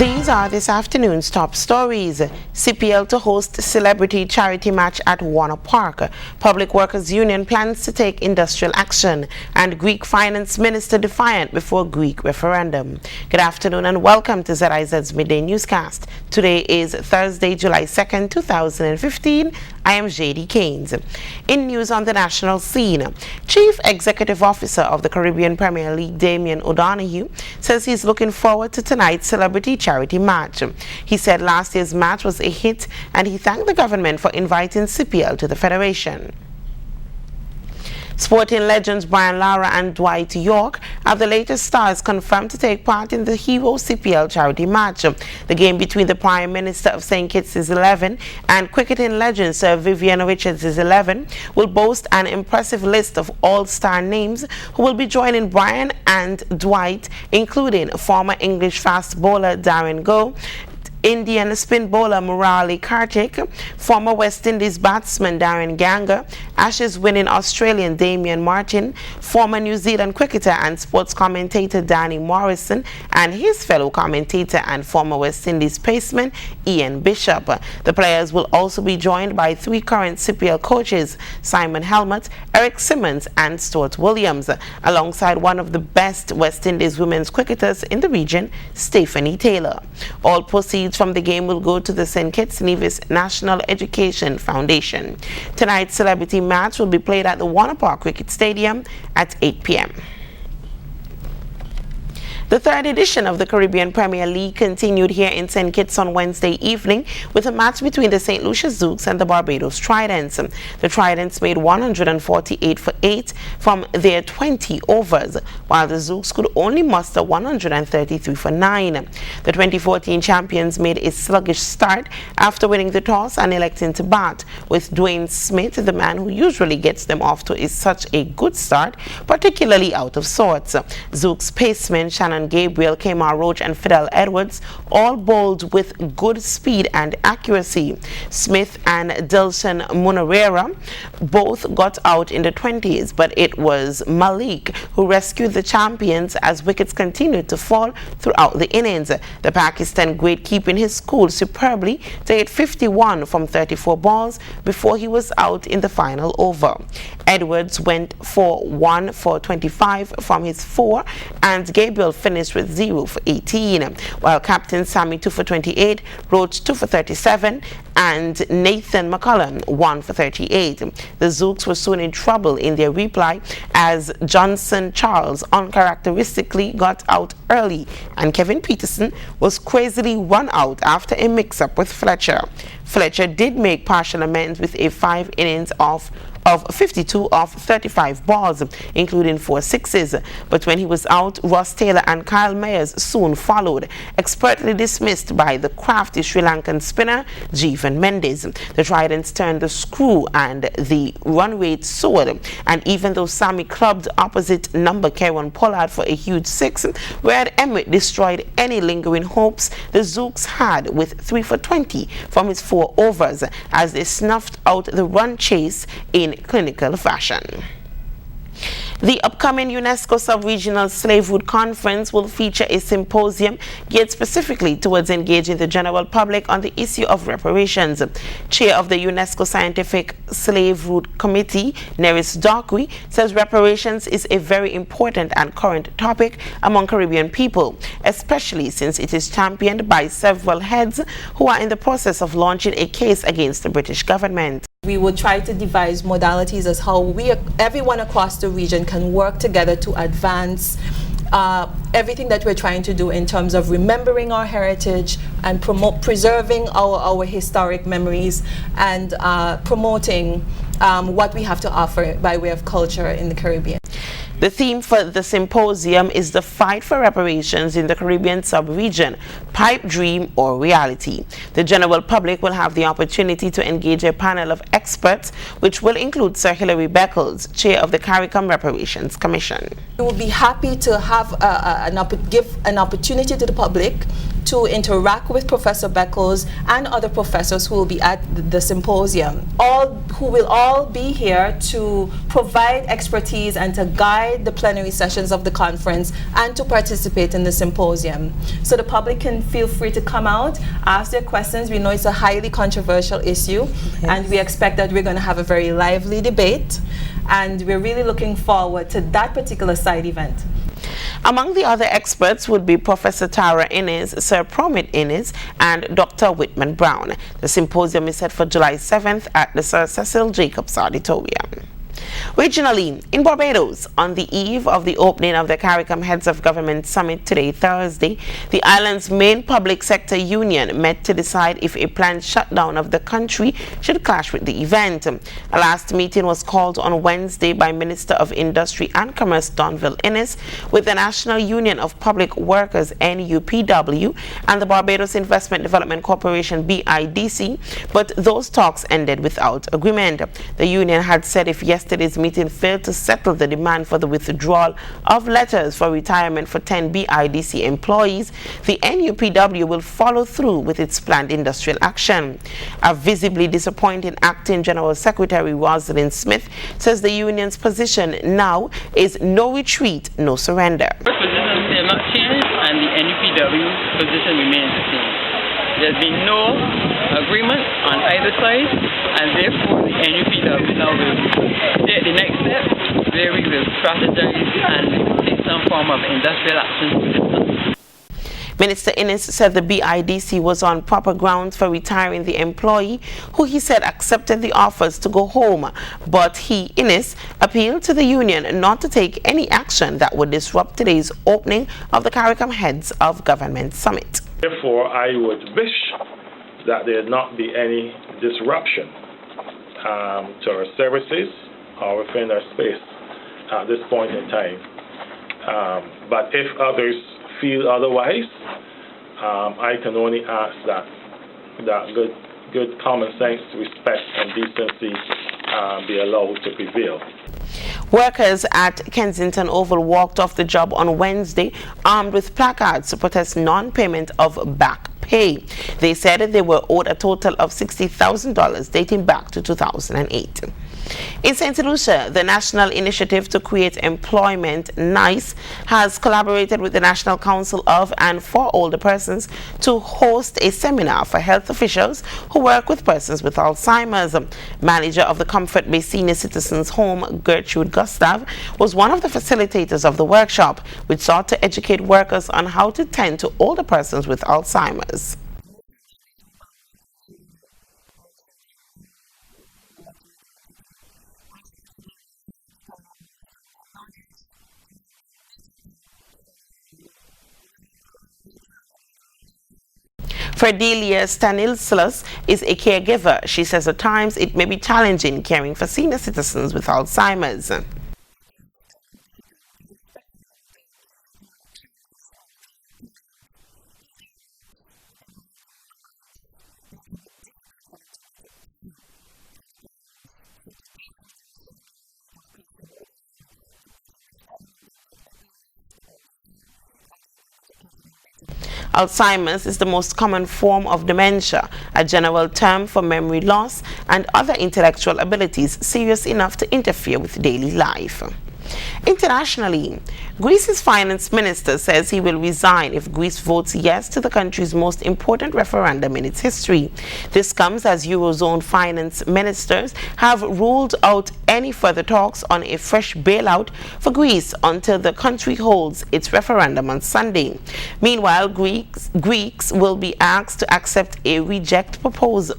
These are this afternoon's top stories. CPL to host celebrity charity match at Warner Park. Public Workers Union plans to take industrial action. And Greek Finance Minister defiant before Greek referendum. Good afternoon and welcome to ZIZ's Midday Newscast. Today is Thursday, July 2nd, 2015. I am JD Keynes. In news on the national scene, Chief Executive Officer of the Caribbean Premier League, Damian O'Donoghue, says he's looking forward to tonight's celebrity charity match. He said last year's match was a hit and he thanked the government for inviting CPL to the federation. Sporting legends Brian Lara and Dwight York are the latest stars confirmed to take part in the Hero CPL charity match. The game between the Prime Minister of St. Kitts' 11 and cricketing legend Sir Vivian Richards' 11 will boast an impressive list of all-star names who will be joining Brian and Dwight, including former English fast bowler Darren Goh, Indian spin bowler Murali Kartik, former West Indies batsman Darren Ganger, Ashes winning Australian Damien Martin, former New Zealand cricketer and sports commentator Danny Morrison, and his fellow commentator and former West Indies paceman Ian Bishop. The players will also be joined by three current CPL coaches, Simon Helmut, Eric Simmons and Stuart Williams, alongside one of the best West Indies women's cricketers in the region, Stephanie Taylor. All proceeds from the game will go to the St. Kitts Nevis National Education Foundation. Tonight's celebrity match will be played at the Warner Park Cricket Stadium at 8 p.m. The third edition of the Caribbean Premier League continued here in St. Kitts on Wednesday evening with a match between the St. Lucia Zouks and the Barbados Tridents. The Tridents made 148 for 8 from their 20 overs, while the Zouks could only muster 133 for 9. The 2014 champions made a sluggish start after winning the toss and electing to bat, with Dwayne Smith, the man who usually gets them off to such a good start, particularly out of sorts. Zouks pacemen Shannon Gabriel, Kemar Roach and Fidel Edwards all bowled with good speed and accuracy. Smith and Dilson Munarera both got out in the 20s, but it was Malik who rescued the champions as wickets continued to fall throughout the innings. The Pakistan great keeping his cool superbly to hit 51 from 34 balls before he was out in the final over. Edwards went for 1 for 25 from his 4 and Gabriel finished with 0 for 18, while captain Sammy 2 for 28, Roach 2 for 37 and Nathan McCullum 1 for 38. The Zouks were soon in trouble in their reply as Johnson Charles uncharacteristically got out early and Kevin Peterson was crazily run out after a mix-up with Fletcher. Fletcher did make partial amends with a 5 innings of 52 off 35 balls, including 4 sixes. But when he was out, Ross Taylor and Kyle Mayers soon followed, expertly dismissed by the crafty Sri Lankan spinner Jeevan Mendes. The Tridents turned the screw and the run rate soared, and even though Sammy clubbed opposite number Kieron Pollard for a huge 6, Red Emmet destroyed any lingering hopes the Zouks had with 3 for 20 from his 4 overs as they snuffed out the run chase in clinical fashion. The upcoming UNESCO Sub-Regional Slavehood Conference will feature a symposium geared specifically towards engaging the general public on the issue of reparations. Chair of the UNESCO Scientific Slavehood Committee, Neris Dockery, says reparations is a very important and current topic among Caribbean people, especially since it is championed by several heads who are in the process of launching a case against the British government. We will try to devise modalities as how everyone across the region can work together to advance everything that we're trying to do in terms of remembering our heritage and preserving our historic memories and promoting what we have to offer by way of culture in the Caribbean. The theme for the symposium is the fight for reparations in the Caribbean sub-region, pipe dream or reality. The general public will have the opportunity to engage a panel of experts, which will include Sir Hilary Beckles, chair of the CARICOM Reparations Commission. We will be happy to have give an opportunity to the public to interact with Professor Beckles and other professors who will be at the symposium, who will all be here to provide expertise and to guide the plenary sessions of the conference and to participate in the symposium. So the public can feel free to come out, ask their questions. We know it's a highly controversial issue, yes, and we expect that we're going to have a very lively debate, and we're really looking forward to that particular side event. Among the other experts would be Professor Tara Innes, Sir Promit Innes, and Dr. Whitman Brown. The symposium is set for July 7th at the Sir Cecil Jacobs Auditorium. Regionally, in Barbados, on the eve of the opening of the CARICOM Heads of Government Summit today, Thursday, the island's main public sector union met to decide if a planned shutdown of the country should clash with the event. A last meeting was called on Wednesday by Minister of Industry and Commerce Donville Innes with the National Union of Public Workers NUPW and the Barbados Investment Development Corporation BIDC, but those talks ended without agreement. The union had said if yesterday's meeting failed to settle the demand for the withdrawal of letters for retirement for 10 BIDC employees, the NUPW will follow through with its planned industrial action. A visibly disappointed Acting General Secretary Rosalind Smith says the union's position now is no retreat, no surrender. Our positions have not changed and the NUPW position remains the same. There's been no agreement on either side, and therefore the NUPW now will take the next step where we will strategize and take some form of industrial action. Minister Innes said the BIDC was on proper grounds for retiring the employee, who he said accepted the offers to go home, but he, Innes, appealed to the union not to take any action that would disrupt today's opening of the CARICOM Heads of Government Summit. Therefore, I would wish that there not be any disruption to our services or within our space at this point in time. But if others feel otherwise, I can only ask that good common sense, respect, and decency be allowed to prevail. Workers at Kensington Oval walked off the job on Wednesday armed with placards to protest non-payment of back pay. They said they were owed a total of $60,000 dating back to 2008. In St. Lucia, the National Initiative to Create Employment, NICE, has collaborated with the National Council of and for Older Persons to host a seminar for health officials who work with persons with Alzheimer's. Manager of the Comfort Bay Senior Citizens Home, Gertrude Gustav, was one of the facilitators of the workshop, which sought to educate workers on how to tend to older persons with Alzheimer's. Fredelia Stanislas is a caregiver. She says at times it may be challenging caring for senior citizens with Alzheimer's. Alzheimer's is the most common form of dementia, a general term for memory loss and other intellectual abilities serious enough to interfere with daily life. Internationally, Greece's finance minister says he will resign if Greece votes yes to the country's most important referendum in its history. This comes as Eurozone finance ministers have ruled out any further talks on a fresh bailout for Greece until the country holds its referendum on Sunday. Meanwhile, Greeks will be asked to accept a reject proposals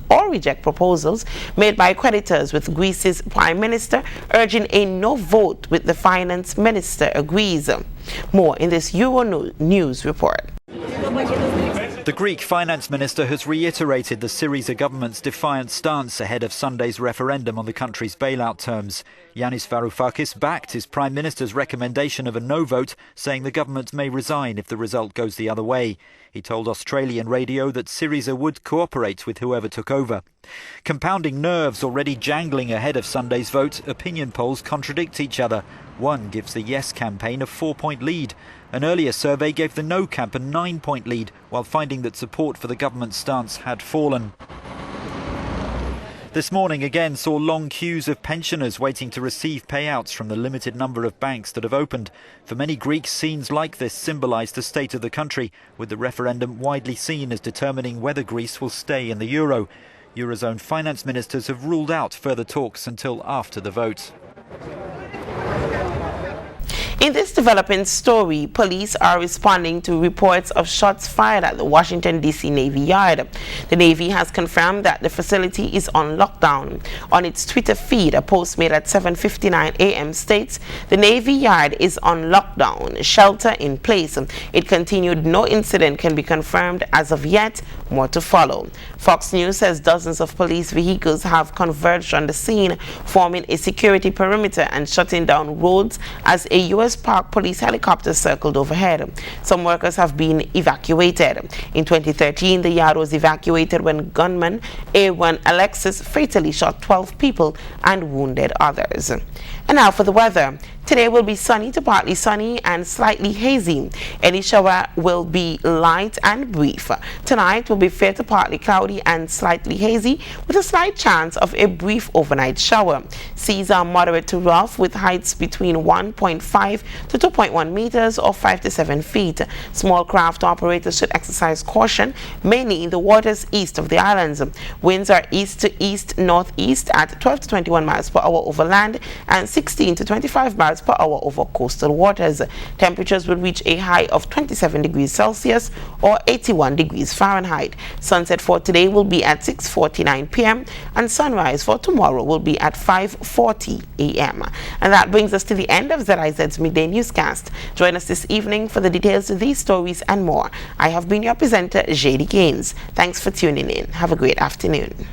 made by creditors, with Greece's prime minister urging a no vote with the finance minister agrees. More in this Euro News report. The Greek finance minister has reiterated the Syriza government's defiant stance ahead of Sunday's referendum on the country's bailout terms. Yanis Varoufakis backed his prime minister's recommendation of a no vote, saying the government may resign if the result goes the other way. He told Australian radio that Syriza would cooperate with whoever took over. Compounding nerves already jangling ahead of Sunday's vote, opinion polls contradict each other. 1 gives the Yes campaign a 4-point lead. An earlier survey gave the No camp a 9-point lead, while finding that support for the government's stance had fallen. This morning again saw long queues of pensioners waiting to receive payouts from the limited number of banks that have opened. For many Greeks, scenes like this symbolise the state of the country, with the referendum widely seen as determining whether Greece will stay in the euro. Eurozone finance ministers have ruled out further talks until after the vote. In this developing story, police are responding to reports of shots fired at the Washington, D.C. Navy Yard. The Navy has confirmed that the facility is on lockdown. On its Twitter feed, a post made at 7:59 a.m. states, "The Navy Yard is on lockdown, shelter in place." It continued, "No incident can be confirmed as of yet, more to follow." Fox News says dozens of police vehicles have converged on the scene, forming a security perimeter and shutting down roads as a U.S. Park police helicopter circled overhead. Some workers have been evacuated. In 2013, the yard was evacuated when gunman A1 Alexis fatally shot 12 people and wounded others. And now for the weather. Today will be sunny to partly sunny and slightly hazy. Any shower will be light and brief. Tonight will be fair to partly cloudy and slightly hazy, with a slight chance of a brief overnight shower. Seas are moderate to rough, with heights between 1.5 to 2.1 meters or 5 to 7 feet. Small craft operators should exercise caution, mainly in the waters east of the islands. Winds are east to east northeast at 12 to 21 miles per hour over land and 16 to 25 miles per hour over coastal waters. Temperatures will reach a high of 27 degrees Celsius or 81 degrees Fahrenheit. Sunset for today will be at 6:49 p.m. and sunrise for tomorrow will be at 5:40 a.m. And that brings us to the end of ZIZ's Midday Newscast. Join us this evening for the details of these stories and more. I have been your presenter, JD Gaines. Thanks for tuning in. Have a great afternoon.